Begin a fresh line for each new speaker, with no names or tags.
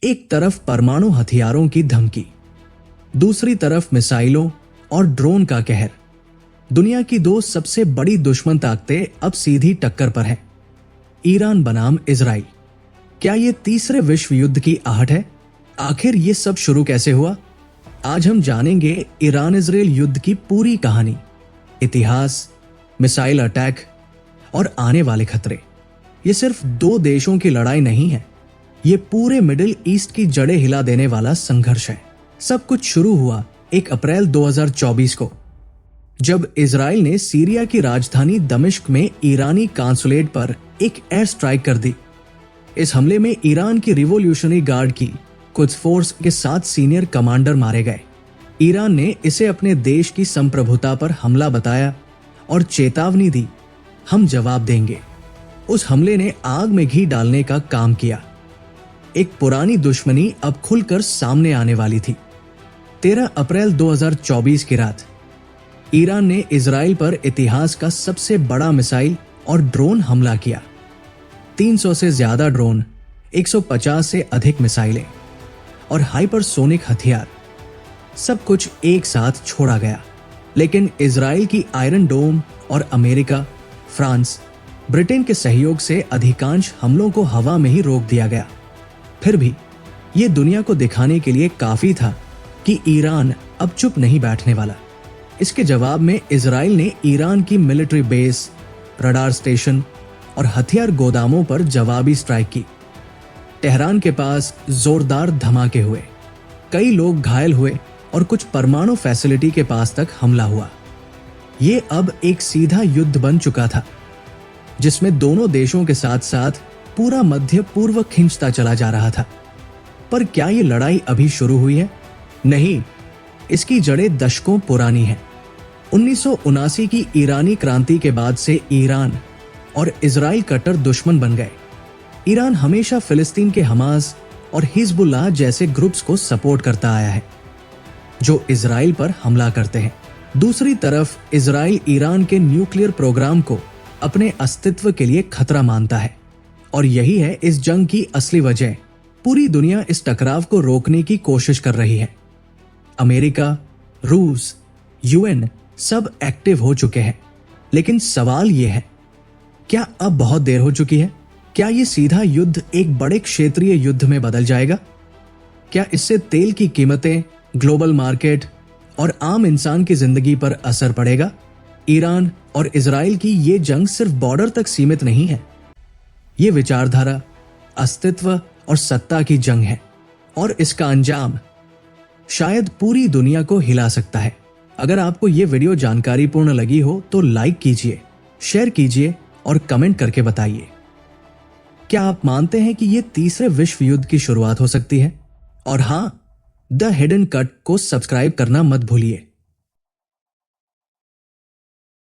एक तरफ परमाणु हथियारों की धमकी, दूसरी तरफ मिसाइलों और ड्रोन का कहर। दुनिया की दो सबसे बड़ी दुश्मन ताकतें अब सीधी टक्कर पर हैं। ईरान बनाम इजराइल। क्या ये तीसरे विश्व युद्ध की आहट है? आखिर ये सब शुरू कैसे हुआ? आज हम जानेंगे ईरान इजराइल युद्ध की पूरी कहानी, इतिहास, मिसाइल अटैक और आने वाले खतरे। ये सिर्फ दो देशों की लड़ाई नहीं है, ये पूरे मिडिल ईस्ट की जड़ें हिला देने वाला संघर्ष है। सब कुछ शुरू हुआ 1 अप्रैल 2024 को, जब इजराइल ने सीरिया की राजधानी दमिश्क में ईरानी कांसुलेट पर एक एयर स्ट्राइक कर दी। इस हमले में ईरान की रिवॉल्यूशनरी गार्ड की कुछ फोर्स के 7 सीनियर कमांडर मारे गए। ईरान ने इसे अपने देश की संप्रभुता पर हमला बताया और चेतावनी दी, हम जवाब देंगे। उस हमले ने आग में घी डालने का काम किया। एक पुरानी दुश्मनी अब खुलकर सामने आने वाली थी। 13 अप्रैल 2024 की रात ईरान ने इजराइल पर इतिहास का सबसे बड़ा मिसाइल और ड्रोन हमला किया। 300 से ज्यादा ड्रोन, 150 से अधिक मिसाइलें और हाइपरसोनिक हथियार, सब कुछ एक साथ छोड़ा गया। लेकिन इजराइल की आयरन डोम और अमेरिका, फ्रांस, ब्रिटेन के सहयोग से अधिकांश हमलों को हवा में ही रोक दिया गया। फिर भी यह दुनिया को दिखाने के लिए काफी था कि ईरान अब चुप नहीं बैठने वाला। इसके जवाब में इजराइल ने ईरान की मिलिट्री बेस, रडार स्टेशन और हथियार गोदामों पर जवाबी स्ट्राइक की। तेहरान के पास जोरदार धमाके हुए, कई लोग घायल हुए और कुछ परमाणु फैसिलिटी के पास तक हमला हुआ। ये अब एक सीधा युद्ध बन चुका था, जिसमें दोनों देशों के साथ साथ पूरा मध्य पूर्व खिंचता चला जा रहा था। पर क्या ये लड़ाई अभी शुरू हुई है? नहीं, इसकी जड़ें दशकों पुरानी हैं। 1979 की ईरानी क्रांति के बाद से ईरान और इजराइल कट्टर दुश्मन बन गए। ईरान हमेशा फिलिस्तीन के हमास और हिजबुल्लाह जैसे ग्रुप्स को सपोर्ट करता आया है, जो इजराइल पर हमला करते हैं। दूसरी तरफ इजराइल ईरान के न्यूक्लियर प्रोग्राम को अपने अस्तित्व के लिए खतरा मानता है, और यही है इस जंग की असली वजह। पूरी दुनिया इस टकराव को रोकने की कोशिश कर रही है। अमेरिका, रूस, यूएन सब एक्टिव हो चुके हैं। लेकिन सवाल यह है, क्या अब बहुत देर हो चुकी है? क्या यह सीधा युद्ध एक बड़े क्षेत्रीय युद्ध में बदल जाएगा? क्या इससे तेल की कीमतें, ग्लोबल मार्केट और आम इंसान की जिंदगी पर असर पड़ेगा? ईरान और इजराइल की ये जंग सिर्फ बॉर्डर तक सीमित नहीं है, ये विचारधारा, अस्तित्व और सत्ता की जंग है, और इसका अंजाम शायद पूरी दुनिया को हिला सकता है। अगर आपको ये वीडियो जानकारीपूर्ण लगी हो तो लाइक कीजिए, शेयर कीजिए और कमेंट करके बताइए, क्या आप मानते हैं कि ये तीसरे विश्व युद्ध की शुरुआत हो सकती है? और हाँ, द हिडन कट को सब्सक्राइब करना मत भूलिए।